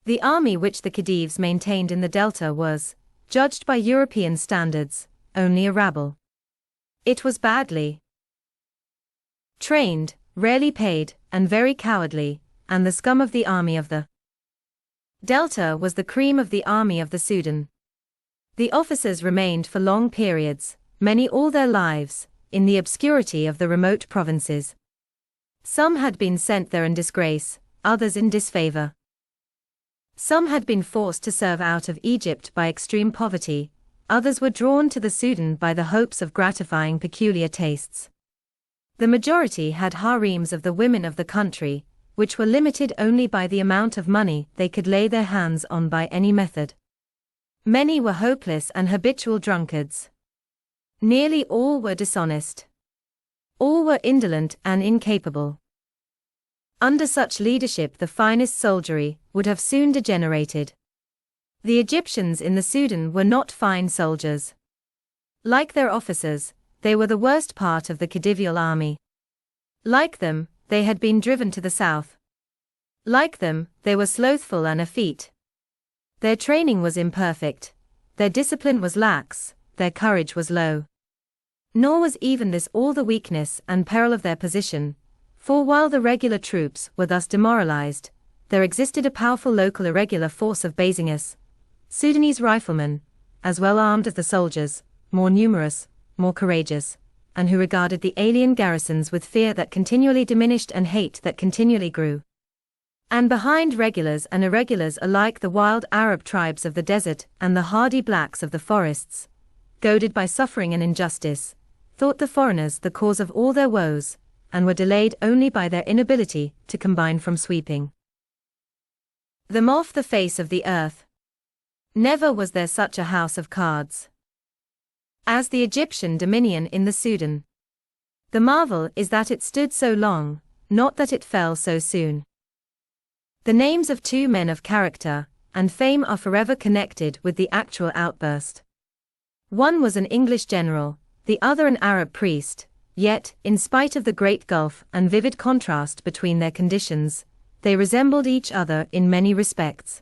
The army which the Khedives maintained in the Delta was, judged by European standards, only a rabble. It was badly trained, rarely paid, and very cowardly, and the scum of the army of the Delta was the cream of the army of the Sudan. The officers remained for long periods, many all their lives, in the obscurity of the remote provinces. Some had been sent there in disgrace, others in disfavor. Some had been forced to serve out of Egypt by extreme poverty, others were drawn to the Sudan by the hopes of gratifying peculiar tastes. The majority had harems of the women of the country, which were limited only by the amount of money they could lay their hands on by any method. Many were hopeless and habitual drunkards. Nearly all were dishonest. All were indolent and incapable. Under such leadership the finest soldiery would have soon degenerated. The Egyptians in the Sudan were not fine soldiers. Like their officers, they were the worst part of the Khedivial army. Like them, they had been driven to the south. Like them, they were slothful and effete. Their training was imperfect, their discipline was lax, their courage was low. Nor was even this all the weakness and peril of their position, for while the regular troops were thus demoralized, there existed a powerful local irregular force of Bazingas, Sudanese riflemen, as well armed as the soldiers, more numerous, more courageous, and who regarded the alien garrisons with fear that continually diminished and hate that continually grew. And behind regulars and irregulars alike the wild Arab tribes of the desert and the hardy blacks of the forests, goaded by suffering and injustice, thought the foreigners the cause of all their woes, and were delayed only by their inability to combine from sweeping them off the face of the earth. Never was there such a house of cards as the Egyptian dominion in the Sudan. The marvel is that it stood so long, not that it fell so soon. The names of two men of character and fame are forever connected with the actual outburst. One was an English general, the other an Arab priest, yet, in spite of the great gulf and vivid contrast between their conditions, they resembled each other in many respects.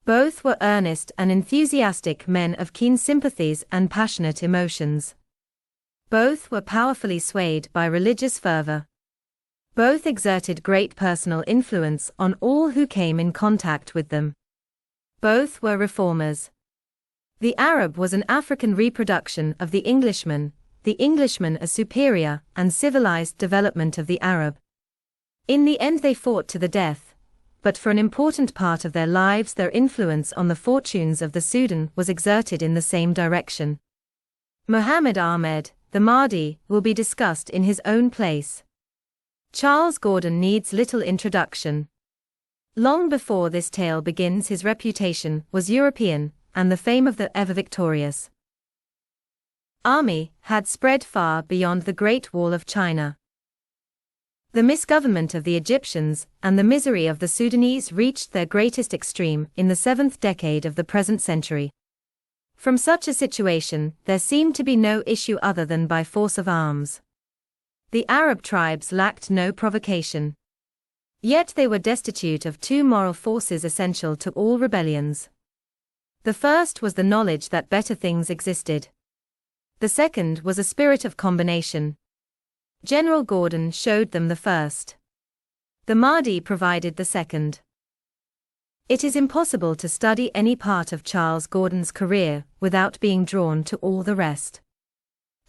Both were earnest and enthusiastic men of keen sympathies and passionate emotions. Both were powerfully swayed by religious fervor. Both exerted great personal influence on all who came in contact with them. Both were reformers. The Arab was an African reproduction of the Englishman a superior and civilized development of the Arab. In the end they fought to the death, but for an important part of their lives their influence on the fortunes of the Sudan was exerted in the same direction. Mohammed Ahmed, the Mahdi, will be discussed in his own place. Charles Gordon needs little introduction. Long before this tale begins his reputation was European, and the fame of the ever-victorious army had spread far beyond the Great Wall of China. The misgovernment of the Egyptians and the misery of the Sudanese reached their greatest extreme in the 7th decade of the present century. From such a situation there seemed to be no issue other than by force of arms. The Arab tribes lacked no provocation. Yet they were destitute of two moral forces essential to all rebellions. The first was the knowledge that better things existed. The second was a spirit of combination. General Gordon showed them the first. The Mahdi provided the second. It is impossible to study any part of Charles Gordon's career without being drawn to all the rest.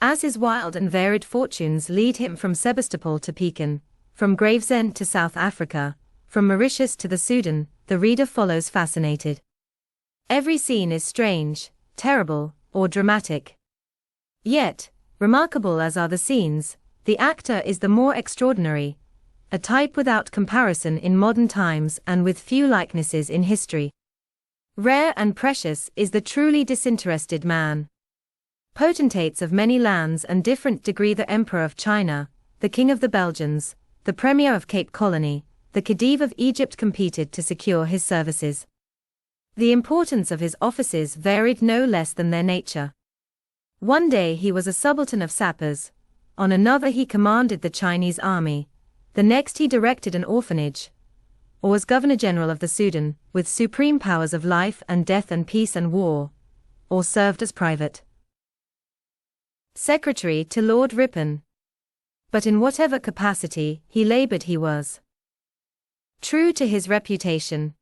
As his wild and varied fortunes lead him from Sebastopol to Pekin, from Gravesend to South Africa, from Mauritius to the Sudan, the reader follows fascinated. Every scene is strange, terrible, or dramatic. Yet, remarkable as are the scenes, the actor is the more extraordinary, a type without comparison in modern times and with few likenesses in history. Rare and precious is the truly disinterested man. Potentates of many lands and different degree, the Emperor of China, the King of the Belgians, the Premier of Cape Colony, the Khedive of Egypt competed to secure his services. The importance of his offices varied no less than their nature. One day he was a subaltern of sappers, on another he commanded the Chinese army, the next he directed an orphanage, or was Governor-General of the Sudan, with supreme powers of life and death and peace and war, or served as private secretary to Lord Ripon. But in whatever capacity he labored, he was true to his reputation.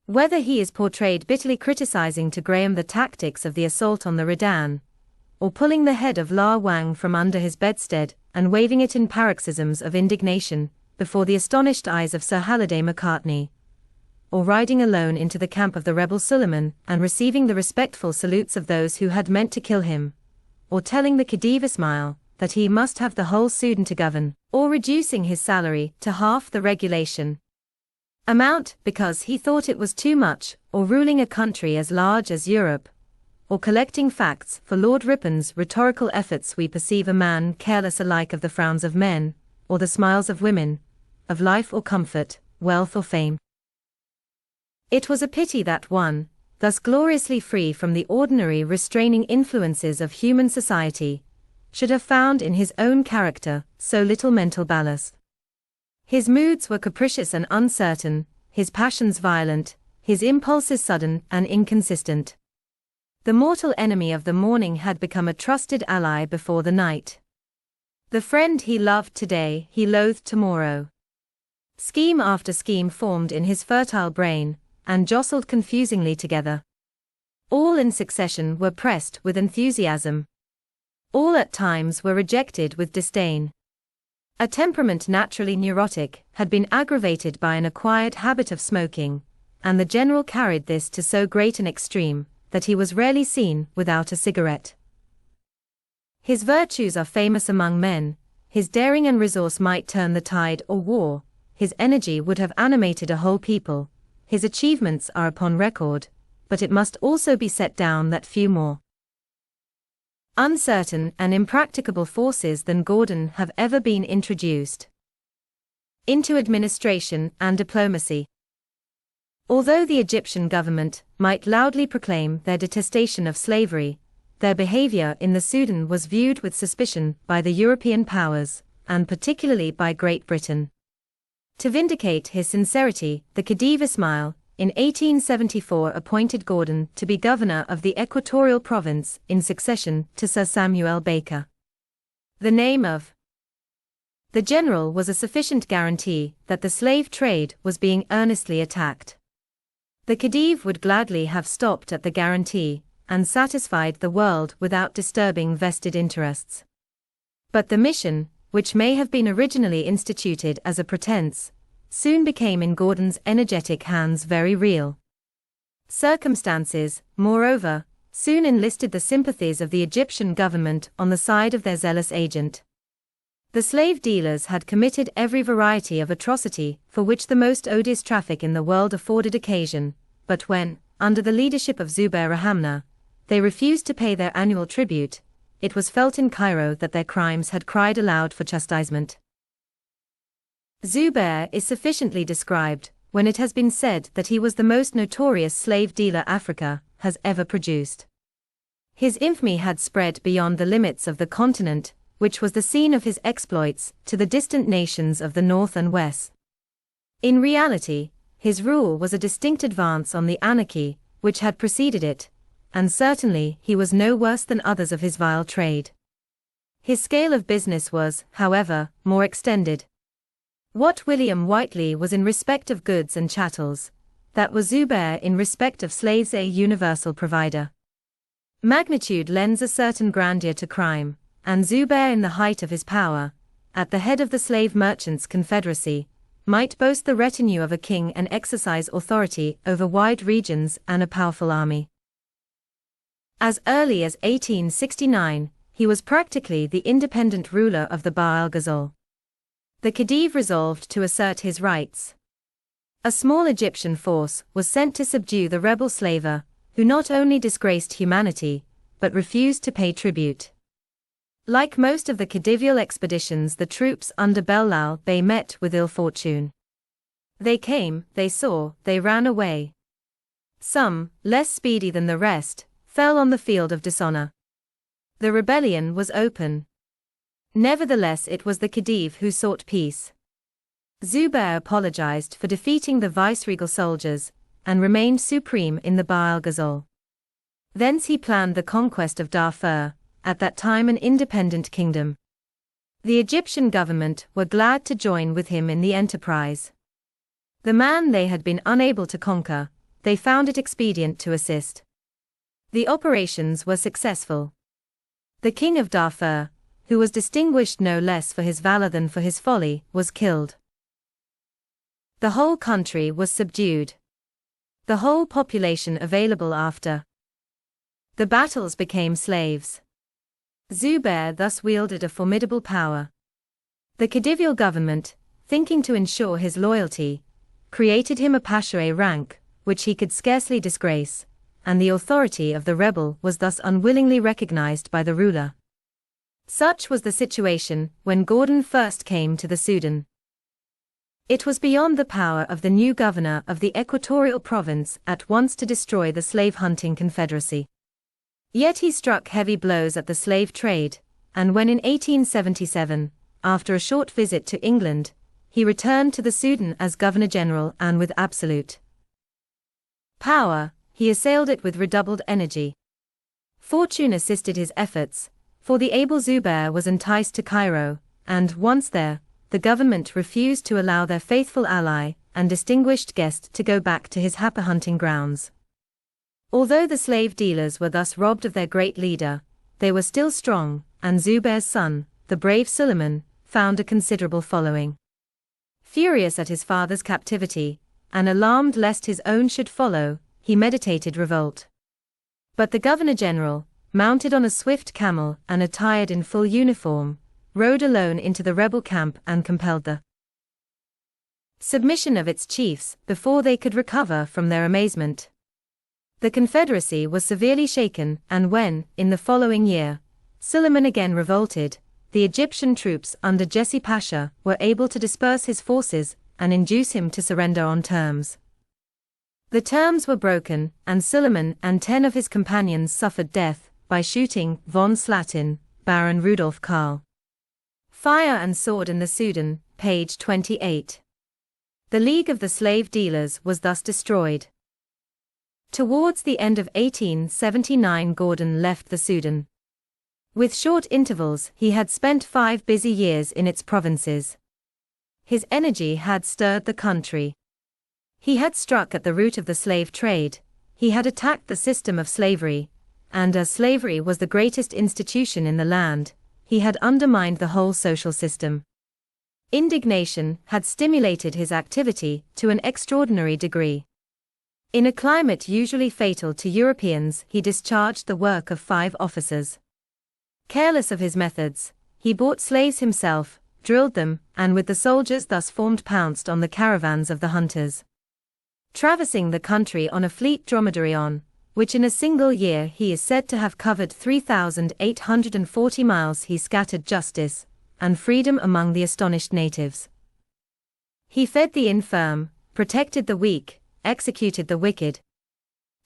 Whether he is portrayed bitterly criticizing to Graham the tactics of the assault on the Redan, or pulling the head of La Wang from under his bedstead and waving it in paroxysms of indignation before the astonished eyes of Sir Halliday Macartney, or riding alone into the camp of the rebel Suleiman and receiving the respectful salutes of those who had meant to kill him, or telling the Khedive Ismail that he must have the whole Sudan to govern, or reducing his salary to half the regulation amount because he thought it was too much, or ruling a country as large as Europe, or collecting facts for Lord Ripon's rhetorical efforts, we perceive a man careless alike of the frowns of men, or the smiles of women, of life or comfort, wealth or fame. It was a pity that one, thus gloriously free from the ordinary restraining influences of human society, should have found in his own character so little mental ballast. His moods were capricious and uncertain, his passions violent, his impulses sudden and inconsistent. The mortal enemy of the morning had become a trusted ally before the night. The friend he loved today he loathed tomorrow. Scheme after scheme formed in his fertile brain, and jostled confusingly together. All in succession were pressed with enthusiasm. All at times were rejected with disdain. A temperament naturally neurotic had been aggravated by an acquired habit of smoking, and the general carried this to so great an extreme that he was rarely seen without a cigarette. His virtues are famous among men, his daring and resource might turn the tide or war, his energy would have animated a whole people, his achievements are upon record, but it must also be set down that few more uncertain and impracticable forces than Gordon have ever been introduced into administration and diplomacy. Although the Egyptian government might loudly proclaim their detestation of slavery, their behavior in the Sudan was viewed with suspicion by the European powers, and particularly by Great Britain. To vindicate his sincerity, the Khedive Ismail, in 1874 appointed Gordon to be governor of the Equatorial Province in succession to Sir Samuel Baker. The name of the general was a sufficient guarantee that the slave trade was being earnestly attacked. The Khedive would gladly have stopped at the guarantee, and satisfied the world without disturbing vested interests. But the mission, which may have been originally instituted as a pretense, soon became in Gordon's energetic hands very real. Circumstances, moreover, soon enlisted the sympathies of the Egyptian government on the side of their zealous agent. The slave dealers had committed every variety of atrocity for which the most odious traffic in the world afforded occasion, but when, under the leadership of Zubair Rahamna, they refused to pay their annual tribute, it was felt in Cairo that their crimes had cried aloud for chastisement. Zubair is sufficiently described, when it has been said that he was the most notorious slave dealer Africa has ever produced. His infamy had spread beyond the limits of the continent, which was the scene of his exploits, to the distant nations of the north and west. In reality, his rule was a distinct advance on the anarchy which had preceded it, and certainly he was no worse than others of his vile trade. His scale of business was, however, more extended. What William Whiteley was in respect of goods and chattels, that was Zubair in respect of slaves, a universal provider. Magnitude lends a certain grandeur to crime, and Zubair in the height of his power, at the head of the slave merchants' confederacy, might boast the retinue of a king and exercise authority over wide regions and a powerful army. As early as 1869, he was practically the independent ruler of the Bahr el-Ghazal. The Khedive resolved to assert his rights. A small Egyptian force was sent to subdue the rebel slaver, who not only disgraced humanity, but refused to pay tribute. Like most of the Khedivial expeditions, the troops under Belal Bey met with ill fortune. They came, they saw, they ran away. Some, less speedy than the rest, fell on the field of dishonor. The rebellion was open. Nevertheless, it was the Khedive who sought peace. Zubair apologized for defeating the viceregal soldiers, and remained supreme in the Baal Ghazal. Thence he planned the conquest of Darfur, at that time an independent kingdom. The Egyptian government were glad to join with him in the enterprise. The man they had been unable to conquer, they found it expedient to assist. The operations were successful. The king of Darfur, who was distinguished no less for his valor than for his folly, was killed. The whole country was subdued. The whole population available after the battles became slaves. Zubair thus wielded a formidable power. The Khedivial government, thinking to ensure his loyalty, created him a pasha rank, which he could scarcely disgrace, and the authority of the rebel was thus unwillingly recognized by the ruler. Such was the situation when Gordon first came to the Sudan. It was beyond the power of the new governor of the Equatorial Province at once to destroy the slave-hunting confederacy. Yet he struck heavy blows at the slave trade, and when in 1877, after a short visit to England, he returned to the Sudan as Governor-General and with absolute power, he assailed it with redoubled energy. Fortune assisted his efforts, for the able Zubair was enticed to Cairo, and, once there, the government refused to allow their faithful ally and distinguished guest to go back to his happy hunting grounds. Although the slave dealers were thus robbed of their great leader, they were still strong, and Zubair's son, the brave Suleiman, found a considerable following. Furious at his father's captivity, and alarmed lest his own should follow, he meditated revolt. But the Governor-General, mounted on a swift camel and attired in full uniform, rode alone into the rebel camp and compelled the submission of its chiefs before they could recover from their amazement. The confederacy was severely shaken, and when, in the following year, Suleiman again revolted, the Egyptian troops under Jesse Pasha were able to disperse his forces and induce him to surrender on terms. The terms were broken, and Suleiman and 10 of his companions suffered death by shooting von Slatin, Baron Rudolf Karl. Fire and Sword in the Sudan, page 28. The League of the Slave Dealers was thus destroyed. Towards the end of 1879, Gordon left the Sudan. With short intervals, he had spent 5 busy years in its provinces. His energy had stirred the country. He had struck at the root of the slave trade, he had attacked the system of slavery, and as slavery was the greatest institution in the land, he had undermined the whole social system. Indignation had stimulated his activity to an extraordinary degree. In a climate usually fatal to Europeans, he discharged the work of 5 officers. Careless of his methods, he bought slaves himself, drilled them, and with the soldiers thus formed pounced on the caravans of the hunters. Traversing the country on a fleet dromedary on which in a single year he is said to have covered 3,840 miles, he scattered justice and freedom among the astonished natives. He fed the infirm, protected the weak, executed the wicked.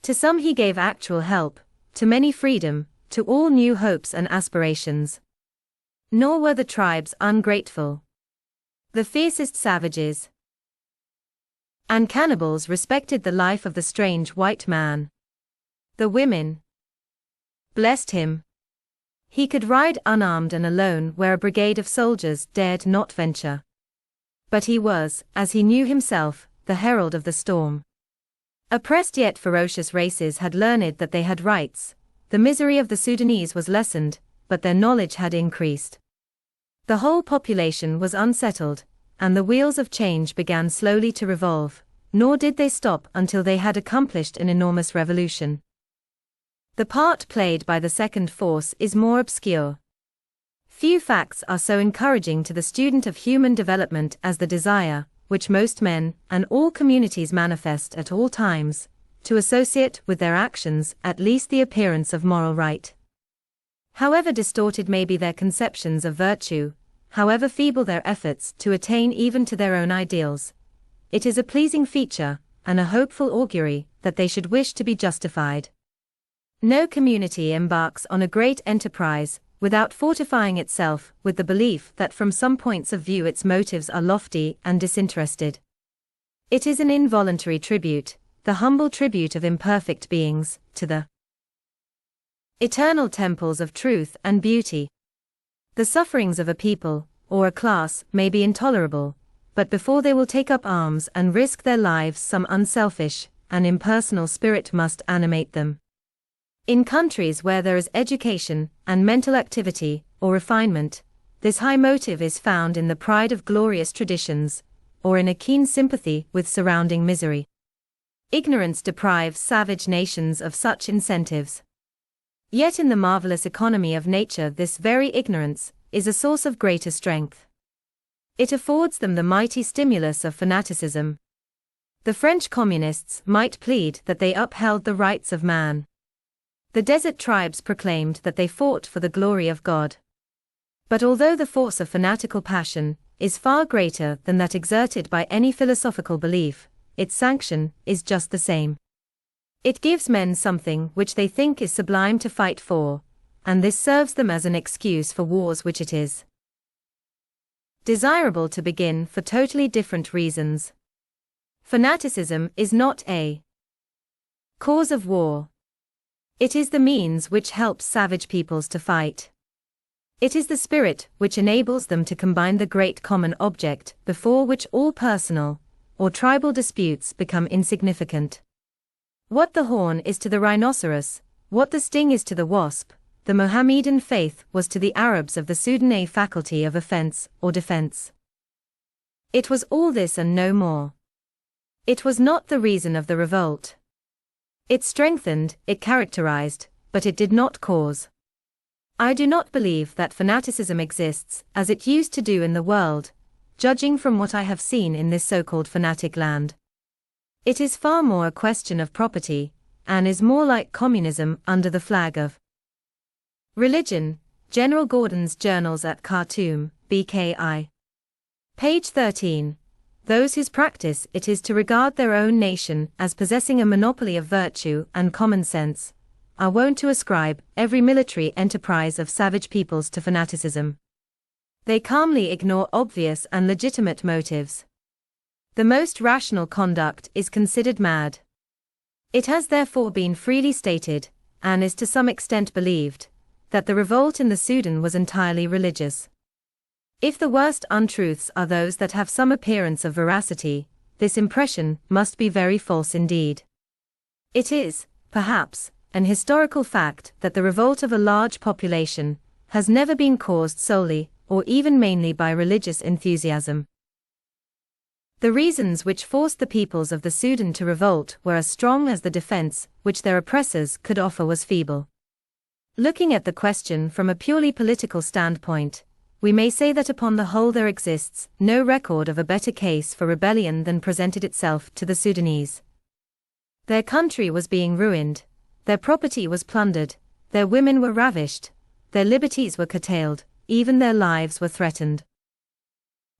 To some he gave actual help, to many freedom, to all new hopes and aspirations. Nor were the tribes ungrateful. The fiercest savages and cannibals respected the life of the strange white man. The women blessed him. He could ride unarmed and alone where a brigade of soldiers dared not venture. But he was, as he knew himself, the herald of the storm. Oppressed yet ferocious races had learned that they had rights. The misery of the Sudanese was lessened, but their knowledge had increased. The whole population was unsettled, and the wheels of change began slowly to revolve, nor did they stop until they had accomplished an enormous revolution. The part played by the second force is more obscure. Few facts are so encouraging to the student of human development as the desire, which most men and all communities manifest at all times, to associate with their actions at least the appearance of moral right. However distorted may be their conceptions of virtue, however feeble their efforts to attain even to their own ideals, it is a pleasing feature, and a hopeful augury, that they should wish to be justified. No community embarks on a great enterprise without fortifying itself with the belief that from some points of view its motives are lofty and disinterested. It is an involuntary tribute, the humble tribute of imperfect beings, to the eternal temples of truth and beauty. The sufferings of a people, or a class, may be intolerable, but before they will take up arms and risk their lives, some unselfish and impersonal spirit must animate them. In countries where there is education and mental activity, or refinement, this high motive is found in the pride of glorious traditions, or in a keen sympathy with surrounding misery. Ignorance deprives savage nations of such incentives. Yet in the marvelous economy of nature, this very ignorance is a source of greater strength. It affords them the mighty stimulus of fanaticism. The French communists might plead that they upheld the rights of man. The desert tribes proclaimed that they fought for the glory of God. But although the force of fanatical passion is far greater than that exerted by any philosophical belief, its sanction is just the same. It gives men something which they think is sublime to fight for, and this serves them as an excuse for wars which it is desirable to begin for totally different reasons. Fanaticism is not a cause of war. It is the means which helps savage peoples to fight. It is the spirit which enables them to combine the great common object before which all personal or tribal disputes become insignificant. What the horn is to the rhinoceros, what the sting is to the wasp, the Mohammedan faith was to the Arabs of the Sudan a faculty of offense or defense. It was all this and no more. It was not the reason of the revolt. It strengthened, it characterized, but it did not cause. I do not believe that fanaticism exists as it used to do in the world, judging from what I have seen in this so-called fanatic land. It is far more a question of property, and is more like communism under the flag of religion. General Gordon's Journals at Khartoum, BKI. Page 13. Those whose practice it is to regard their own nation as possessing a monopoly of virtue and common sense, are wont to ascribe every military enterprise of savage peoples to fanaticism. They calmly ignore obvious and legitimate motives. The most rational conduct is considered mad. It has therefore been freely stated, and is to some extent believed, that the revolt in the Sudan was entirely religious. If the worst untruths are those that have some appearance of veracity, this impression must be very false indeed. It is, perhaps, an historical fact that the revolt of a large population has never been caused solely, or even mainly by religious enthusiasm. The reasons which forced the peoples of the Sudan to revolt were as strong as the defense which their oppressors could offer was feeble. Looking at the question from a purely political standpoint, we may say that upon the whole there exists no record of a better case for rebellion than presented itself to the Sudanese. Their country was being ruined, their property was plundered, their women were ravished, their liberties were curtailed, even their lives were threatened.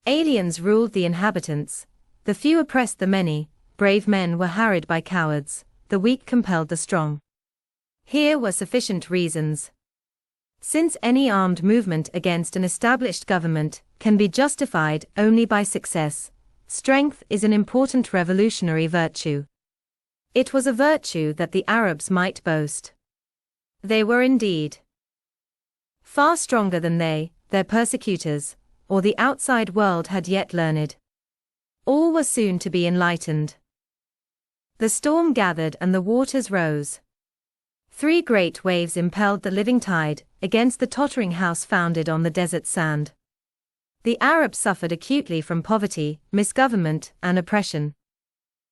Aliens ruled the inhabitants, the few oppressed the many, brave men were harried by cowards, the weak compelled the strong. Here were sufficient reasons. Since any armed movement against an established government can be justified only by success, strength is an important revolutionary virtue. It was a virtue that the Arabs might boast. They were indeed far stronger than they, their persecutors, or the outside world had yet learned. All were soon to be enlightened. The storm gathered and the waters rose. 3 great waves impelled the living tide against the tottering house founded on the desert sand. The Arab suffered acutely from poverty, misgovernment, and oppression.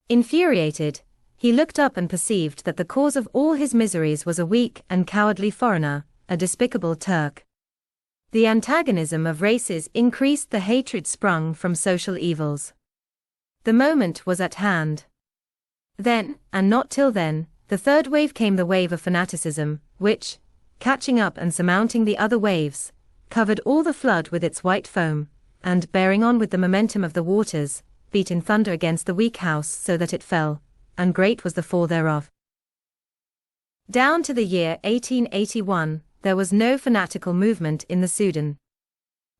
Infuriated, he looked up and perceived that the cause of all his miseries was a weak and cowardly foreigner, a despicable Turk. The antagonism of races increased the hatred sprung from social evils. The moment was at hand. Then, and not till then, the third wave came, the wave of fanaticism, which, catching up and surmounting the other waves, covered all the flood with its white foam, and, bearing on with the momentum of the waters, beat in thunder against the weak house so that it fell, and great was the fall thereof. Down to the year 1881, there was no fanatical movement in the Sudan.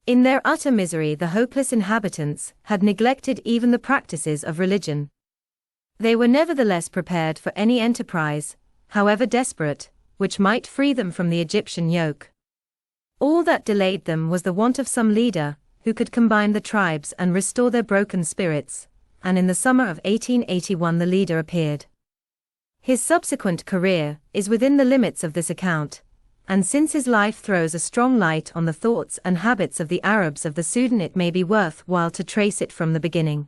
In their utter misery, the hopeless inhabitants had neglected even the practices of religion. They were nevertheless prepared for any enterprise, however desperate, which might free them from the Egyptian yoke. All that delayed them was the want of some leader who could combine the tribes and restore their broken spirits, and in the summer of 1881 the leader appeared. His subsequent career is within the limits of this account, and since his life throws a strong light on the thoughts and habits of the Arabs of the Sudan, it may be worth while to trace it from the beginning.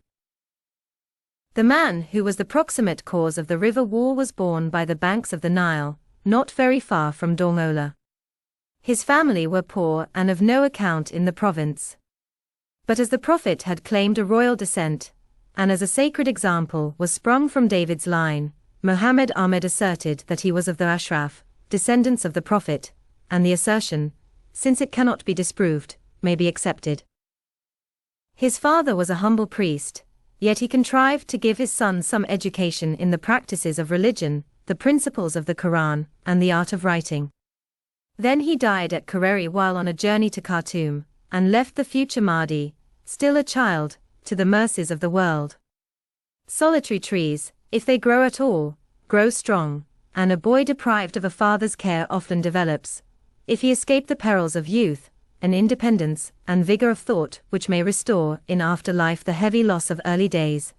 The man who was the proximate cause of the river war was born by the banks of the Nile, not very far from Dongola. His family were poor and of no account in the province. But as the prophet had claimed a royal descent, and as a sacred example was sprung from David's line, Muhammad Ahmed asserted that he was of the Ashraf, descendants of the prophet, and the assertion, since it cannot be disproved, may be accepted. His father was a humble priest, yet he contrived to give his son some education in the practices of religion, the principles of the Quran, and the art of writing. Then he died at Kareri while on a journey to Khartoum, and left the future Mahdi, still a child, to the mercies of the world. Solitary trees, if they grow at all, grow strong, and a boy deprived of a father's care often develops, if he escape the perils of youth, an independence and vigor of thought which may restore in after life the heavy loss of early days.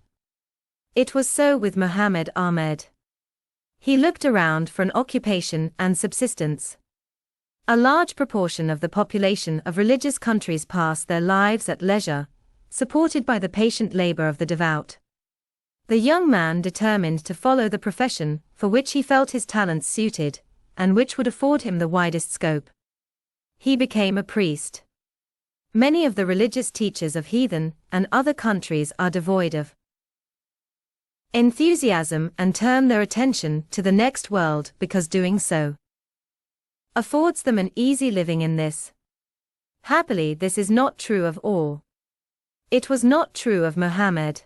It was so with Muhammad Ahmed. He looked around for an occupation and subsistence. A large proportion of the population of religious countries pass their lives at leisure, supported by the patient labor of the devout. The young man determined to follow the profession for which he felt his talents suited, and which would afford him the widest scope. He became a priest. Many of the religious teachers of heathen and other countries are devoid of enthusiasm and turn their attention to the next world because doing so affords them an easy living in this. Happily, this is not true of all. It was not true of Muhammad.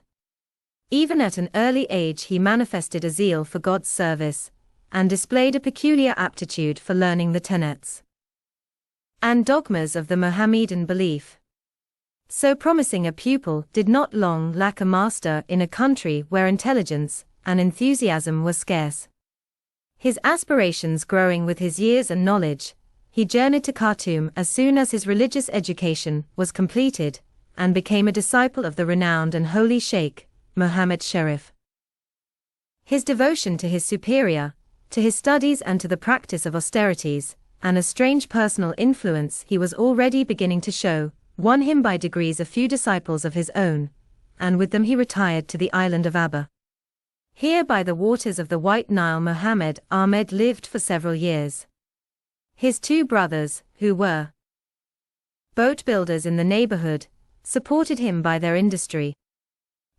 Even at an early age he manifested a zeal for God's service, and displayed a peculiar aptitude for learning the tenets and dogmas of the Mohammedan belief. So promising a pupil did not long lack a master in a country where intelligence and enthusiasm were scarce. His aspirations growing with his years and knowledge, he journeyed to Khartoum as soon as his religious education was completed, and became a disciple of the renowned and holy Sheikh, Muhammad Sharif. His devotion to his superior, to his studies and to the practice of austerities, and a strange personal influence he was already beginning to show, won him by degrees a few disciples of his own, and with them he retired to the island of Abba. Here by the waters of the White Nile Muhammad Ahmed lived for several years. His two brothers, who were boat builders in the neighborhood, supported him by their industry.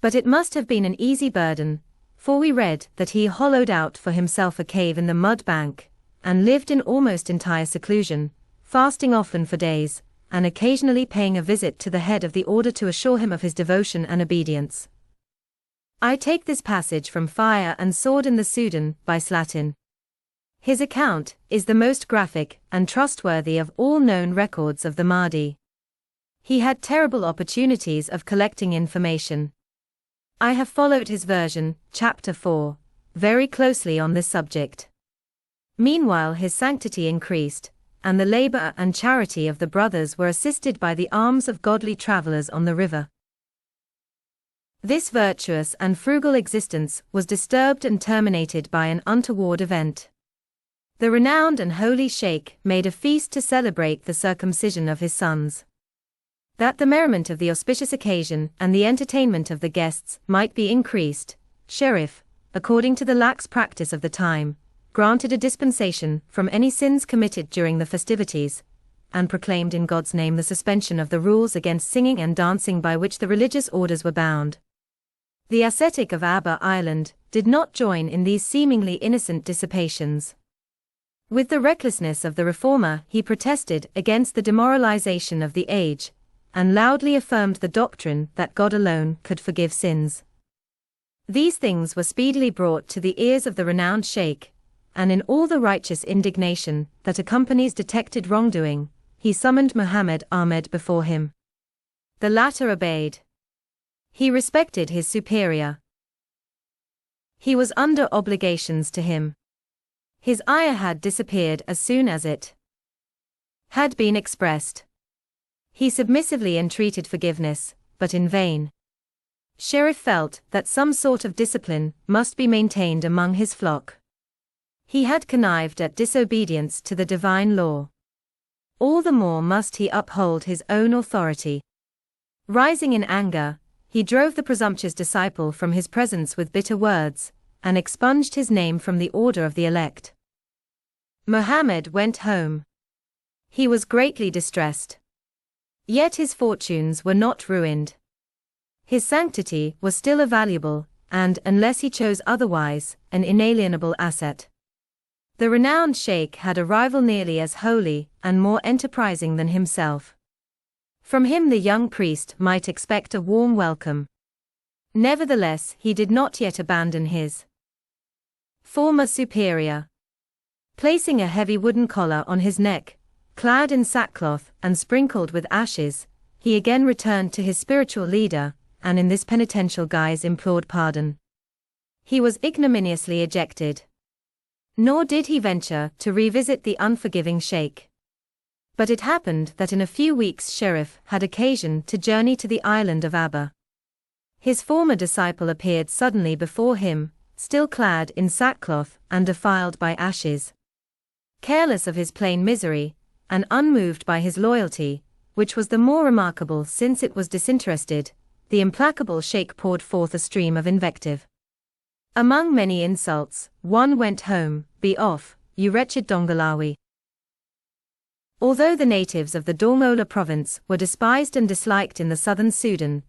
But it must have been an easy burden, for we read that he hollowed out for himself a cave in the mud bank, and lived in almost entire seclusion, fasting often for days, and occasionally paying a visit to the head of the order to assure him of his devotion and obedience. I take this passage from Fire and Sword in the Sudan by Slatin. His account is the most graphic and trustworthy of all known records of the Mahdi. He had terrible opportunities of collecting information. I have followed his version, Chapter 4, very closely on this subject. Meanwhile his sanctity increased, and the labor and charity of the brothers were assisted by the alms of godly travelers on the river. This virtuous and frugal existence was disturbed and terminated by an untoward event. The renowned and holy Sheikh made a feast to celebrate the circumcision of his sons. That the merriment of the auspicious occasion and the entertainment of the guests might be increased, Sharif, according to the lax practice of the time, granted a dispensation from any sins committed during the festivities, and proclaimed in God's name the suspension of the rules against singing and dancing by which the religious orders were bound. The ascetic of Abba Island did not join in these seemingly innocent dissipations. With the recklessness of the reformer, he protested against the demoralization of the age, and loudly affirmed the doctrine that God alone could forgive sins. These things were speedily brought to the ears of the renowned Sheikh, and in all the righteous indignation that accompanies detected wrongdoing, he summoned Muhammad Ahmed before him. The latter obeyed. He respected his superior. He was under obligations to him. His ire had disappeared as soon as it had been expressed. He submissively entreated forgiveness, but in vain. Sheriff felt that some sort of discipline must be maintained among his flock. He had connived at disobedience to the divine law. All the more must he uphold his own authority. Rising in anger, he drove the presumptuous disciple from his presence with bitter words, and expunged his name from the order of the elect. Muhammad went home. He was greatly distressed. Yet his fortunes were not ruined. His sanctity was still a valuable, and, unless he chose otherwise, an inalienable asset. The renowned sheikh had a rival nearly as holy and more enterprising than himself. From him the young priest might expect a warm welcome. Nevertheless, he did not yet abandon his former superior. Placing a heavy wooden collar on his neck, clad in sackcloth and sprinkled with ashes, he again returned to his spiritual leader, and in this penitential guise implored pardon. He was ignominiously ejected. Nor did he venture to revisit the unforgiving sheikh. But it happened that in a few weeks Sheriff had occasion to journey to the island of Abba. His former disciple appeared suddenly before him, still clad in sackcloth and defiled by ashes. Careless of his plain misery, and unmoved by his loyalty, which was the more remarkable since it was disinterested, the implacable sheikh poured forth a stream of invective. Among many insults, one went home, "Be off, you wretched Dongolawi." Although the natives of the Dongola province were despised and disliked in the southern Sudan,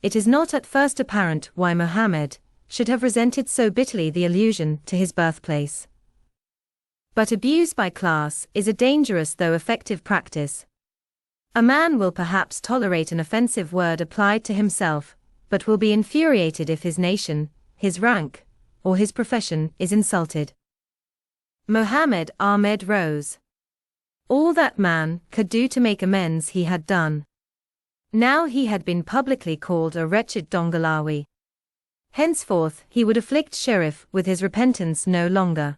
it is not at first apparent why Muhammad should have resented so bitterly the allusion to his birthplace. But abuse by class is a dangerous though effective practice. A man will perhaps tolerate an offensive word applied to himself, but will be infuriated if his nation, his rank, or his profession is insulted. Muhammad Ahmed rose. All that man could do to make amends he had done. Now he had been publicly called a wretched Dongolawi. Henceforth he would afflict Sheriff with his repentance no longer.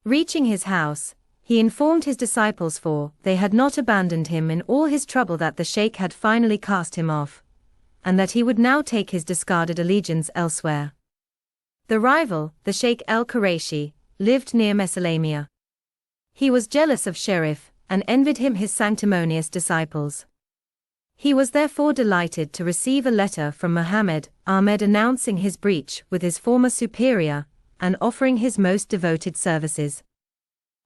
Reaching his house, he informed his disciples for they had not abandoned him in all his trouble, that the sheikh had finally cast him off, and that he would now take his discarded allegiance elsewhere. The rival, the Sheikh el-Quraishi, lived near Mesalamia. He was jealous of Sheriff, and envied him his sanctimonious disciples. He was therefore delighted to receive a letter from Muhammad Ahmed announcing his breach with his former superior, and offering his most devoted services.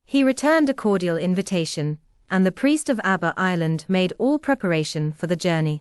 He returned a cordial invitation, and the priest of Abba Island made all preparation for the journey.